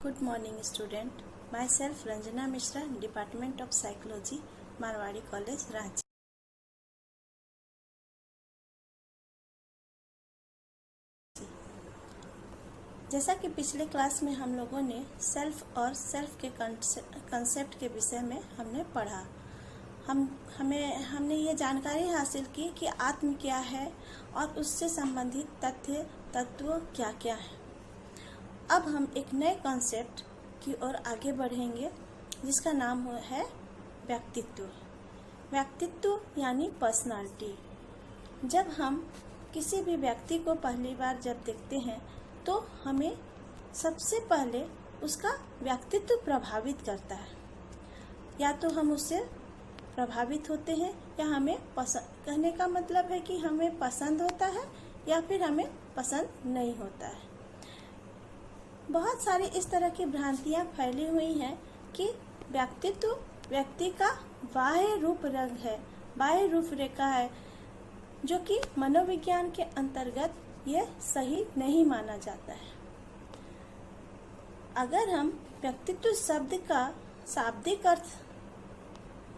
Good morning, student. Myself Ranjana Mishra, Department of Psychology, Marwari college Ranchi. जैसा कि पिछले class में हम लोगों ने सेल्फ और सेल्फ के कंसेप्ट के विषय में हमने पढ़ा। हमने ये जानकारी हासिल की कि आत्म क्या है और उससे संबंधित तत्व क्या क्या है। अब हम एक नए कॉन्सेप्ट की ओर आगे बढ़ेंगे जिसका नाम है व्यक्तित्व। व्यक्तित्व यानी पर्सनालिटी। जब हम किसी भी व्यक्ति को पहली बार जब देखते हैं तो हमें सबसे पहले उसका व्यक्तित्व प्रभावित करता है। या तो हम उससे प्रभावित होते हैं या हमें पसंद, कहने का मतलब है कि हमें पसंद होता है या फिर हमें पसंद नहीं होता है। बहुत सारी इस तरह की भ्रांतियाँ फैली हुई हैं कि व्यक्तित्व व्यक्ति का बाह्य रूप रंग है, बाह्य रूपरेखा है, जो कि मनोविज्ञान के अंतर्गत ये सही नहीं माना जाता है। अगर हम व्यक्तित्व शब्द का शाब्दिक अर्थ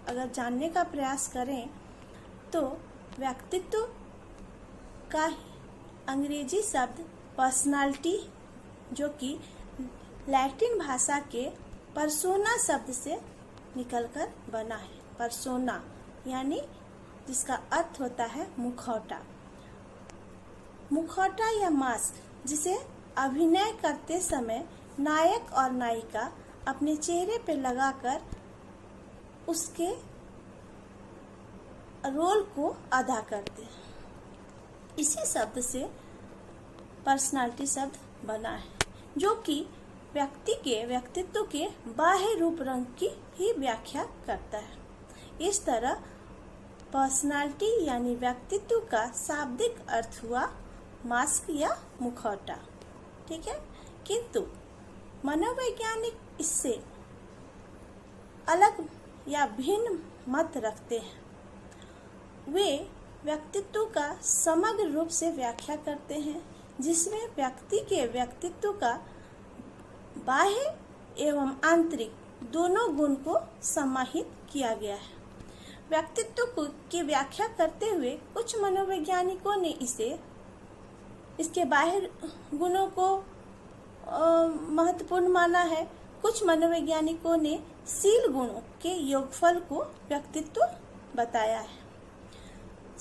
अगर जानने का प्रयास करें तो व्यक्तित्व का अंग्रेजी शब्द पर्सनालिटी, जो कि लैटिन भाषा के पर्सोना शब्द से निकलकर बना है। पर्सोना यानी जिसका अर्थ होता है मुखौटा। मुखौटा या मास्क, जिसे अभिनय करते समय नायक और नायिका अपने चेहरे पर लगाकर उसके रोल को अदा करते हैं। इसी शब्द से पर्सनालिटी शब्द बना है, जो कि व्यक्ति के व्यक्तित्व के बाह्य रूप रंग की ही व्याख्या करता है। इस तरह पर्सनालिटी यानी व्यक्तित्व का शाब्दिक अर्थ हुआ मास्क या मुखौटा। ठीक है, किंतु मनोवैज्ञानिक इससे अलग या भिन्न मत रखते हैं। वे व्यक्तित्व का समग्र रूप से व्याख्या करते हैं, जिसमें व्यक्ति के व्यक्तित्व का बाह्य एवं आंतरिक दोनों गुण को समाहित किया गया है। व्यक्तित्व की व्याख्या करते हुए कुछ मनोवैज्ञानिकों ने इसके बाह्य गुणों को महत्वपूर्ण माना है। कुछ मनोवैज्ञानिकों ने शील गुणों के योगफल को व्यक्तित्व बताया है।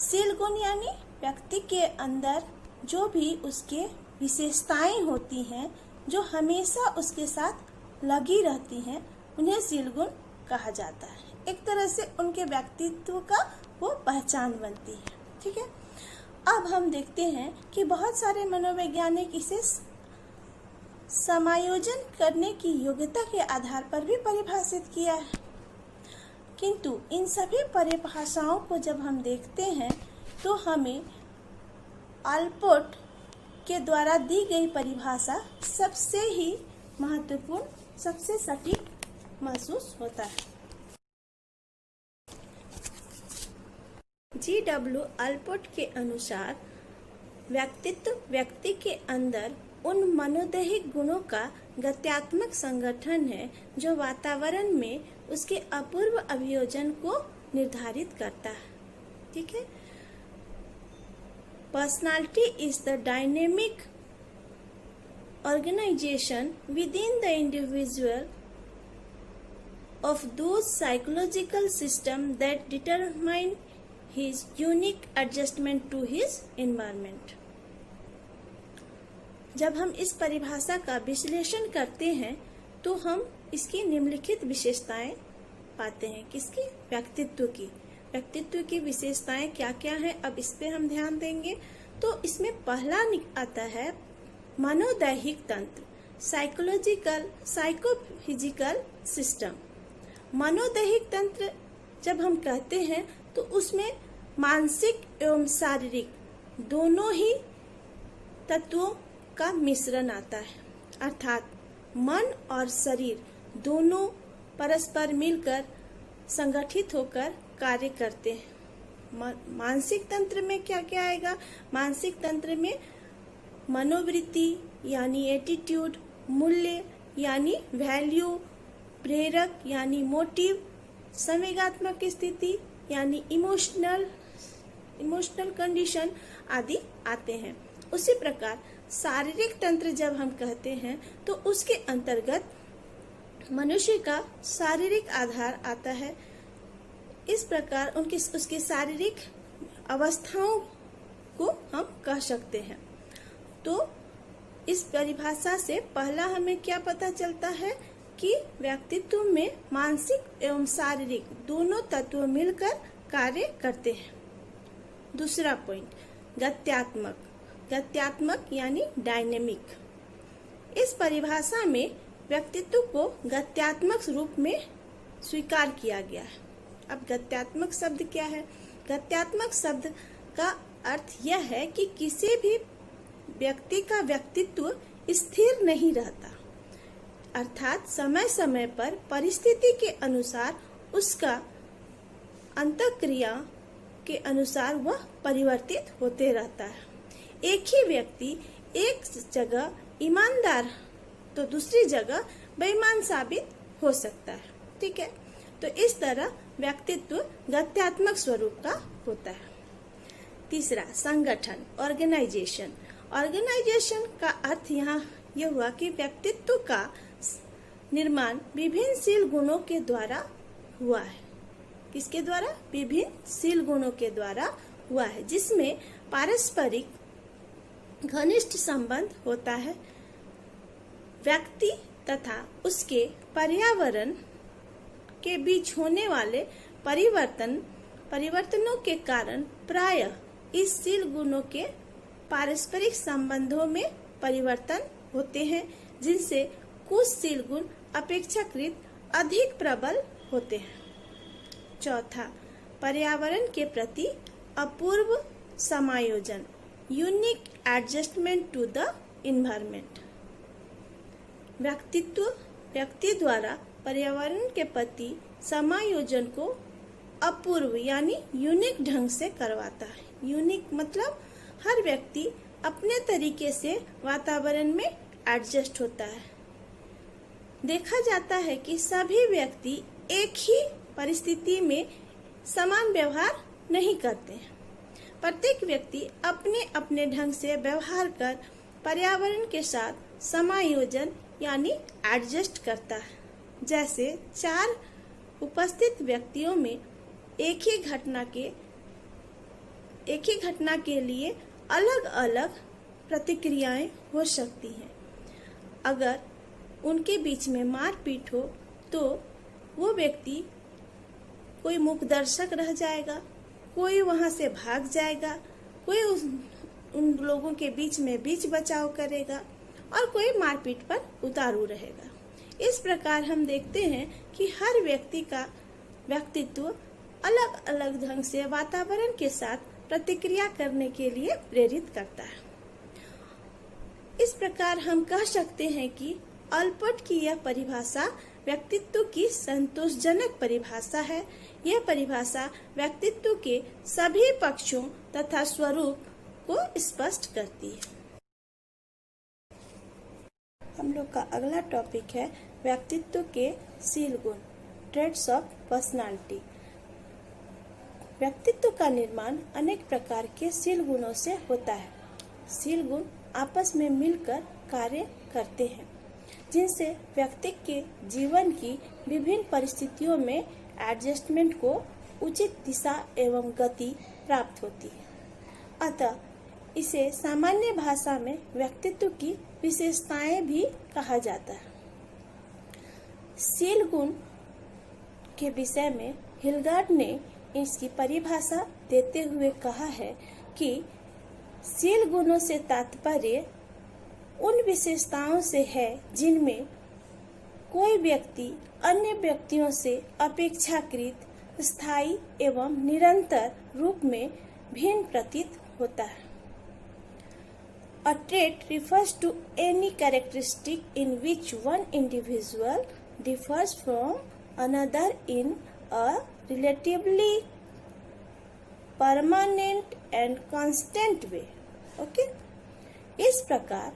शील गुण यानी व्यक्ति के अंदर जो भी उसके विशेषताएं होती हैं, जो हमेशा उसके साथ लगी रहती हैं, उन्हें शील गुण कहा जाता है। एक तरह से उनके व्यक्तित्व का वो पहचान बनती है। ठीक है, अब हम देखते हैं कि बहुत सारे मनोवैज्ञानिक इसे समायोजन करने की योग्यता के आधार पर भी परिभाषित किया है, किंतु इन सभी परिभाषाओं को जब हम देखते हैं तो हमें आल्पोर्ट के द्वारा दी गई परिभाषा सबसे ही महत्वपूर्ण, सबसे सटीक महसूस होता है। G.W. आल्पोर्ट के अनुसार व्यक्तित्व व्यक्ति के अंदर उन मनोदैहिक गुणों का गत्यात्मक संगठन है जो वातावरण में उसके अपूर्व अभियोजन को निर्धारित करता है। ठीक है, Personality is the dynamic organization within the individual of those psychological systems that determine his unique adjustment to his environment. जब हम इस परिभाषा का विश्लेषण करते हैं तो हम इसकी निम्नलिखित विशेषताएं पाते हैं। किसकी? व्यक्तित्व की विशेषताएं क्या क्या हैं, अब इस पे हम ध्यान देंगे। तो इसमें पहला आता है मनोदैहिक तंत्र, साइकोफिजिकल सिस्टम। मनोदैहिक तंत्र जब हम कहते हैं तो उसमें मानसिक एवं शारीरिक दोनों ही तत्वों का मिश्रण आता है, अर्थात मन और शरीर दोनों परस्पर मिलकर संगठित होकर कार्य करते हैं। मानसिक तंत्र में क्या क्या आएगा? मानसिक तंत्र में मनोवृत्ति यानी एटीट्यूड, मूल्य यानी वैल्यू, प्रेरक यानी मोटिव, संवेगात्मक स्थिति यानी इमोशनल कंडीशन आदि आते हैं। उसी प्रकार शारीरिक तंत्र जब हम कहते हैं तो उसके अंतर्गत मनुष्य का शारीरिक आधार आता है। इस प्रकार उसकी शारीरिक अवस्थाओं को हम कह सकते हैं। तो इस परिभाषा से पहला हमें क्या पता चलता है कि व्यक्तित्व में मानसिक एवं शारीरिक दोनों तत्व मिलकर कार्य करते हैं। दूसरा पॉइंट, गत्यात्मक यानी डायनेमिक। इस परिभाषा में व्यक्तित्व को गत्यात्मक रूप में स्वीकार किया गया है। अब गत्यात्मक शब्द क्या है? गत्यात्मक शब्द का अर्थ यह है कि किसी भी व्यक्ति का व्यक्तित्व स्थिर नहीं रहता, अर्थात समय समय पर परिस्थिति के अनुसार उसका अंतःक्रिया के अनुसार वह परिवर्तित होते रहता है। एक ही व्यक्ति एक जगह ईमानदार तो दूसरी जगह बेईमान साबित हो सकता है। ठीक है, तो इस तरह व्यक्तित्व गत्यात्मक स्वरूप का होता है। तीसरा, संगठन, ऑर्गेनाइजेशन। ऑर्गेनाइजेशन का अर्थ यहाँ यह हुआ कि व्यक्तित्व का निर्माण विभिन्नशील गुणों के द्वारा हुआ है। किसके द्वारा? विभिन्नशील गुणों के द्वारा हुआ है, जिसमें पारस्परिक घनिष्ठ संबंध होता है। व्यक्ति तथा उसके पर्यावरण के बीच होने वाले परिवर्तनों के कारण प्रायः इस शील गुणों के पारस्परिक संबंधों में परिवर्तन होते हैं, जिनसे कुछ शील गुण अपेक्षाकृत अधिक प्रबल होते हैं। चौथा, पर्यावरण के प्रति अपूर्व समायोजन, unique adjustment to the environment. व्यक्ति द्वारा पर्यावरण के प्रति समायोजन को अपूर्व यानी यूनिक ढंग से करवाता है। यूनिक मतलब हर व्यक्ति अपने तरीके से वातावरण में एडजस्ट होता है। देखा जाता है कि सभी व्यक्ति एक ही परिस्थिति में समान व्यवहार नहीं करते हैं। प्रत्येक व्यक्ति अपने अपने ढंग से व्यवहार कर पर्यावरण के साथ समायोजन यानी एडजस्ट करता है। जैसे 4 उपस्थित व्यक्तियों में एक ही घटना के लिए अलग अलग प्रतिक्रियाएं हो सकती हैं। अगर उनके बीच में मारपीट हो तो वो व्यक्ति कोई मूकदर्शक रह जाएगा, कोई वहां से भाग जाएगा, कोई उन लोगों के बीच में बीच बचाव करेगा और कोई मारपीट पर उतारू रहेगा। इस प्रकार हम देखते हैं कि हर व्यक्ति का व्यक्तित्व अलग अलग ढंग से वातावरण के साथ प्रतिक्रिया करने के लिए प्रेरित करता है। इस प्रकार हम कह सकते हैं कि अल्पर्ट की यह परिभाषा व्यक्तित्व की संतोषजनक परिभाषा है। यह परिभाषा व्यक्तित्व के सभी पक्षों तथा स्वरूप को स्पष्ट करती है। हम लोग का अगला टॉपिक है व्यक्तित्व के शील गुण, ट्रेट्स ऑफ पर्सनालिटी। व्यक्तित्व का निर्माण अनेक प्रकार के शील गुणों से होता है। शील गुण आपस में मिलकर कार्य करते हैं, जिनसे व्यक्ति के जीवन की विभिन्न परिस्थितियों में एडजस्टमेंट को उचित दिशा एवं गति प्राप्त होती है। अतः इसे सामान्य भाषा में व्यक्तित्व की विशेषताएं भी कहा जाता है। शील गुण के विषय में हिलगार्ड ने इसकी परिभाषा देते हुए कहा है कि शील गुणों से तात्पर्य उन विशेषताओं से है जिनमें कोई व्यक्ति अन्य व्यक्तियों से अपेक्षाकृत स्थायी एवं निरंतर रूप में भिन्न प्रतीत होता है। A trait refers to any characteristic in which one individual differs from another in a relatively permanent and constant way. Okay? इस प्रकार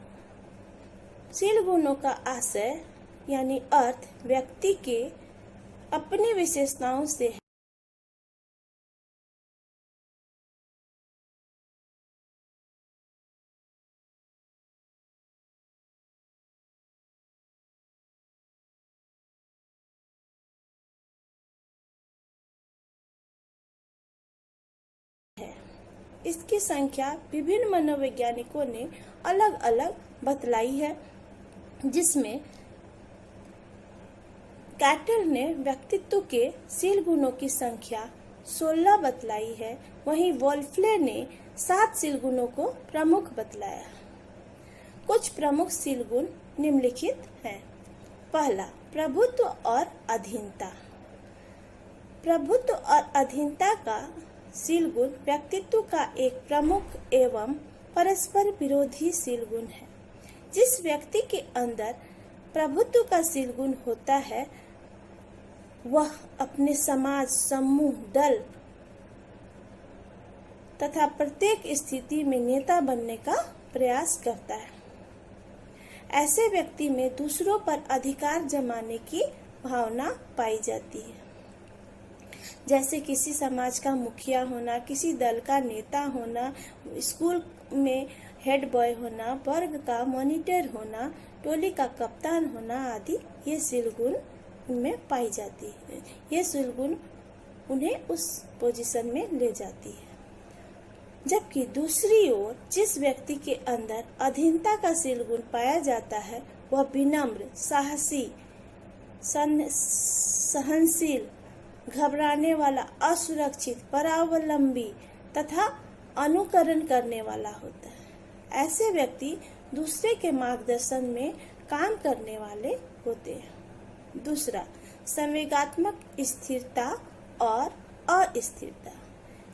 शील गुणों का आशय यानी अर्थ व्यक्ति के अपनी विशेषताओं से है। इसकी संख्या विभिन्न मनोवैज्ञानिकों ने अलग अलग बतलाई है, जिसमें कैटल ने व्यक्तित्व के शील गुणों की संख्या 16 बतलाई है, वहीं वोल्फले ने 7 शील गुणों को प्रमुख बतलाया। कुछ प्रमुख शील गुण निम्नलिखित हैं। पहला, प्रभुत्व और अधीनता। प्रभुत्व और अधीनता का शील गुण व्यक्तित्व का एक प्रमुख एवं परस्पर विरोधी शील गुण है। जिस व्यक्ति के अंदर प्रभुत्व का शील गुण होता है, वह अपने समाज, समूह, दल तथा प्रत्येक स्थिति में नेता बनने का प्रयास करता है। ऐसे व्यक्ति में दूसरों पर अधिकार जमाने की भावना पाई जाती है, जैसे किसी समाज का मुखिया होना, किसी दल का नेता होना, स्कूल में हेड बॉय होना, वर्ग का मॉनिटर होना, टोली का कप्तान होना आदि। ये शील गुण उनमें पाई जाती है। ये शील गुण उन्हें उस पोजीशन में ले जाती है। जबकि दूसरी ओर जिस व्यक्ति के अंदर अधीनता का शील गुण पाया जाता है, वह विनम्र, साहसी, सहनशील, घबराने वाला, असुरक्षित, परावलंबी तथा अनुकरण करने वाला होता है। ऐसे व्यक्ति दूसरे के मार्गदर्शन में काम करने वाले होते हैं। दूसरा, संवेगात्मक स्थिरता और अस्थिरता।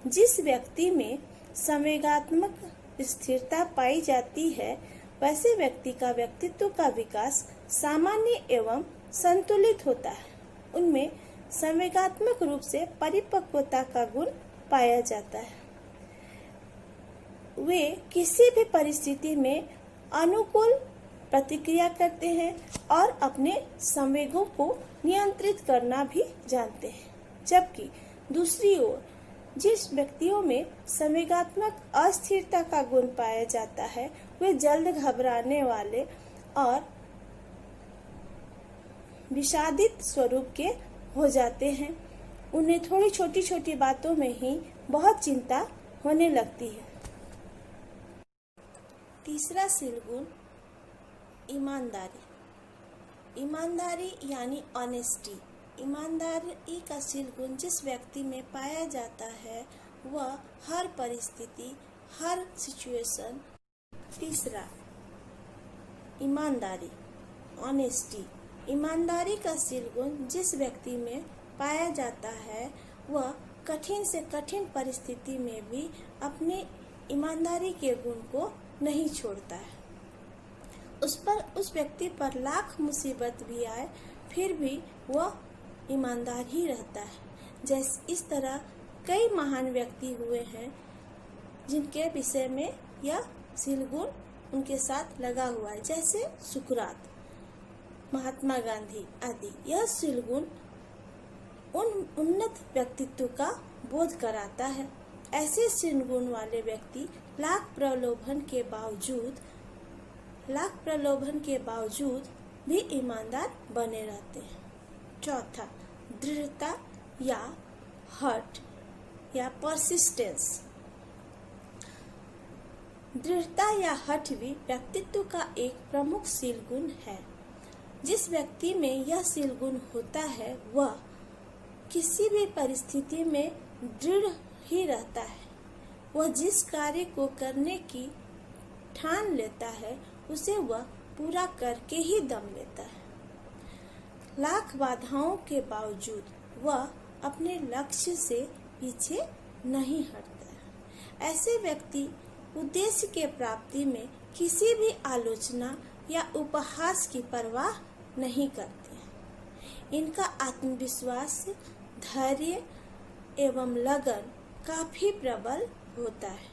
जिस व्यक्ति में संवेगात्मक स्थिरता पाई जाती है, वैसे व्यक्ति का व्यक्तित्व का विकास सामान्य एवं संतुलित होता है। उनमें संवेगात्मक रूप से परिपक्वता का गुण पाया जाता है। वे किसी भी परिस्थिति में अनुकूल प्रतिक्रिया करते हैं और अपने संवेगों को नियंत्रित करना भी जानते हैं। जबकि दूसरी ओर जिस व्यक्तियों में संवेगात्मक अस्थिरता का गुण पाया जाता है, वे जल्द घबराने वाले और विषादित स्वरूप के हो जाते हैं। उन्हें थोड़ी छोटी छोटी बातों में ही बहुत चिंता होने लगती है। तीसरा शील गुण ईमानदारी। ईमानदारी यानी ऑनेस्टी। ईमानदारी का शील गुण जिस व्यक्ति में पाया जाता है, वह हर परिस्थिति, हर सिचुएशन। तीसरा, ईमानदारी, ऑनेस्टी। ईमानदारी का शील गुण जिस व्यक्ति में पाया जाता है, वह कठिन से कठिन परिस्थिति में भी अपने ईमानदारी के गुण को नहीं छोड़ता है। उस व्यक्ति पर लाख मुसीबत भी आए, फिर भी वह ईमानदार ही रहता है। जैसे इस तरह कई महान व्यक्ति हुए हैं जिनके विषय में यह शील गुण उनके साथ लगा हुआ है, जैसे सुकरात, महात्मा गांधी आदि। यह शील गुण उन उन्नत व्यक्तित्व का बोध कराता है। ऐसे शील गुण वाले व्यक्ति लाख प्रलोभन के बावजूद भी ईमानदार बने रहते हैं। चौथा, दृढ़ता या हट या परसिस्टेंस। दृढ़ता या हठ भी व्यक्तित्व का एक प्रमुख शील गुण है। जिस व्यक्ति में यह शील गुण होता है, वह किसी भी परिस्थिति में दृढ़ ही रहता है। वह जिस कार्य को करने की ठान लेता है, उसे वह पूरा करके ही दम लेता है। लाख बाधाओं के बावजूद वह अपने लक्ष्य से पीछे नहीं हटता है। ऐसे व्यक्ति उद्देश्य के प्राप्ति में किसी भी आलोचना या उपहास की परवाह नहीं करते हैं। इनका आत्मविश्वास, धैर्य एवं लगन काफी प्रबल होता है।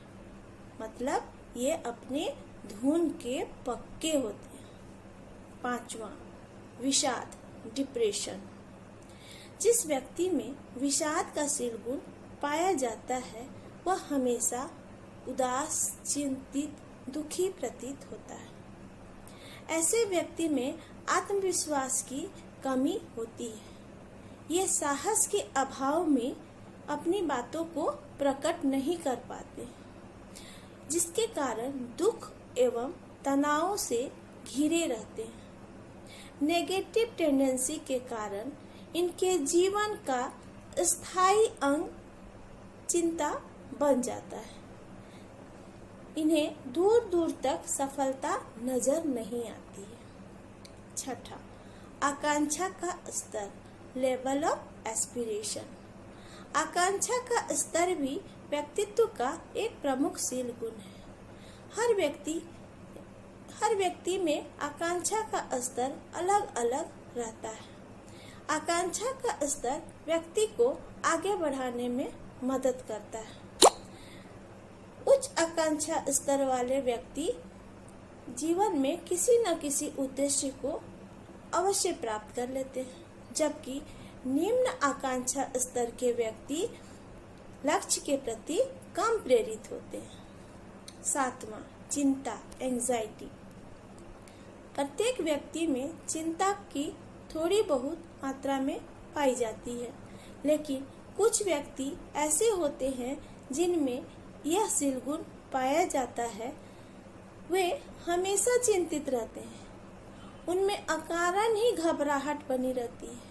मतलब ये अपने धुन के पक्के होते हैं। पांचवा, विषाद, डिप्रेशन। जिस व्यक्ति में विषाद का शील गुण पाया जाता है वह हमेशा उदास, चिंतित, दुखी प्रतीत होता है। ऐसे व्यक्ति में आत्मविश्वास की कमी होती है। ये साहस के अभाव में अपनी बातों को प्रकट नहीं कर पाते, जिसके कारण दुख एवं तनाव से घिरे रहते हैं। नेगेटिव टेंडेंसी के कारण इनके जीवन का स्थायी अंग चिंता बन जाता है। इन्हें दूर दूर तक सफलता नजर नहीं आती है। छठा, आकांक्षा का स्तर, लेवल ऑफ एस्पिरेशन। आकांक्षा का स्तर भी व्यक्तित्व का एक प्रमुख शील गुण है। हर व्यक्ति में आकांक्षा का स्तर अलग अलग रहता है। आकांक्षा का स्तर व्यक्ति को आगे बढ़ाने में मदद करता है। उच्च आकांक्षा स्तर वाले व्यक्ति जीवन में किसी न किसी उद्देश्य को अवश्य प्राप्त कर लेते हैं, जबकि निम्न आकांक्षा स्तर के व्यक्ति लक्ष्य के प्रति कम प्रेरित होते हैं। सातवां, चिंता, एंजाइटी। प्रत्येक व्यक्ति में चिंता की थोड़ी बहुत मात्रा में पाई जाती है, लेकिन कुछ व्यक्ति ऐसे होते हैं जिनमें यह शील गुण पाया जाता है। वे हमेशा चिंतित रहते हैं, उनमें अकारण ही घबराहट बनी रहती है।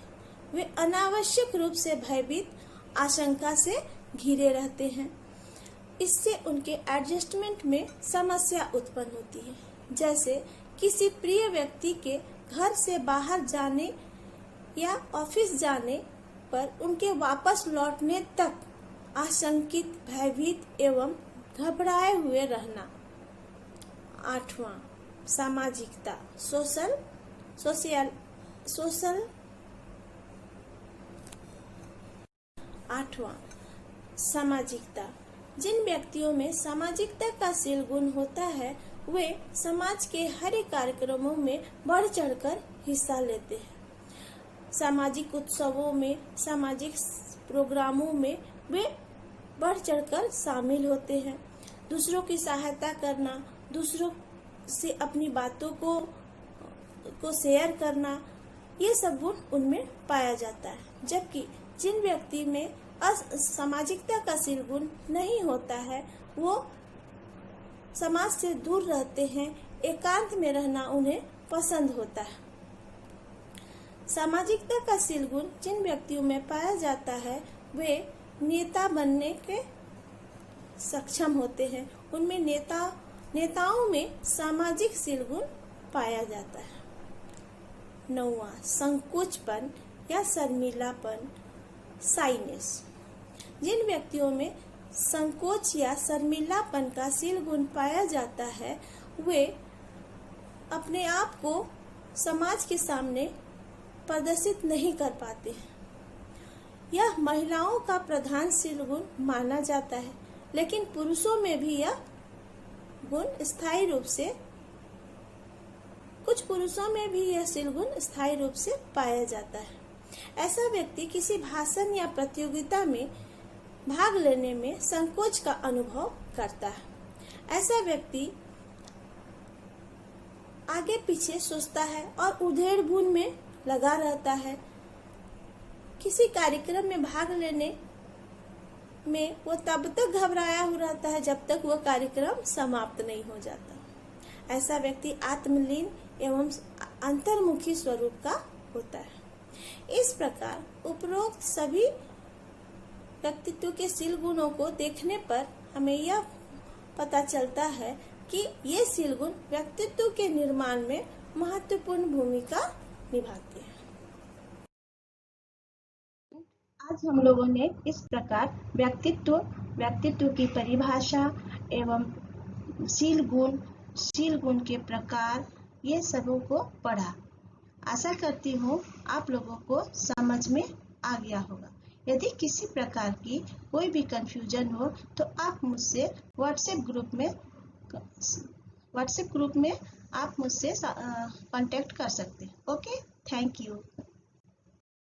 वे अनावश्यक रूप से भयभीत, आशंका से घिरे रहते हैं। इससे उनके एडजस्टमेंट में समस्या उत्पन्न होती है। जैसे किसी प्रिय व्यक्ति के घर से बाहर जाने या ऑफिस जाने पर उनके वापस लौटने तक आशंकित, भयभीत एवं घबराए हुए रहना। आठवां, सामाजिकता, आठवां, सामाजिकता। जिन व्यक्तियों में सामाजिकता का शील गुण होता है वे समाज के हर एक कार्यक्रमों में बढ़ चढ़कर हिस्सा लेते हैं। सामाजिक उत्सवों में, सामाजिक प्रोग्रामों में वे बढ़ चढ़कर शामिल होते हैं। दूसरों की सहायता करना, दूसरों से अपनी बातों को शेयर करना, ये सब गुण उनमें पाया जाता है। जबकि जिन व्यक्ति में सामाजिकता का शील गुण नहीं होता है वो समाज से दूर रहते हैं, एकांत में रहना उन्हें पसंद होता है। सामाजिकता का शील गुण जिन व्यक्तियों में पाया जाता है वे नेता बनने के सक्षम होते हैं। उनमें नेताओं में सामाजिक शील गुण पाया जाता है। नौवां, संकोचपन या शर्मीलापन, साइनेस। जिन व्यक्तियों में संकोच या शर्मीलापन का शील गुण पाया जाता है वे अपने आप को समाज के सामने प्रदर्शित नहीं कर पाते हैं। यह महिलाओं का प्रधान शील गुण माना जाता है, लेकिन पुरुषों में भी यह गुण स्थायी रूप से, कुछ पुरुषों में भी यह शील गुण स्थायी रूप से पाया जाता है। ऐसा व्यक्ति किसी भाषण या प्रतियोगिता में भाग लेने में संकोच का अनुभव करता है। ऐसा व्यक्ति आगे पीछे सोचता है और उधेड़-बुन में लगा रहता है। किसी कार्यक्रम में भाग लेने में वो तब तक घबराया हुआ रहता है जब तक वो कार्यक्रम समाप्त नहीं हो जाता। ऐसा व्यक्ति आत्मलीन एवं अंतर्मुखी स्वरूप का होता है। इस प्रकार उपरोक्त सभी व्यक्तित्व के शील गुणों को देखने पर हमें यह पता चलता है कि ये शील गुण व्यक्तित्व के निर्माण में महत्वपूर्ण भूमिका निभाते हैं। आज हम लोगों ने इस प्रकार व्यक्तित्व की परिभाषा एवं शील गुण के प्रकार ये सबों को पढ़ा। आशा करती हूँ आप लोगों को समझ में आ गया होगा। यदि किसी प्रकार की कोई भी कंफ्यूजन हो तो आप मुझसे व्हाट्सएप ग्रुप में आप मुझसे कांटेक्ट कर सकते हैं। ओके। Thank you.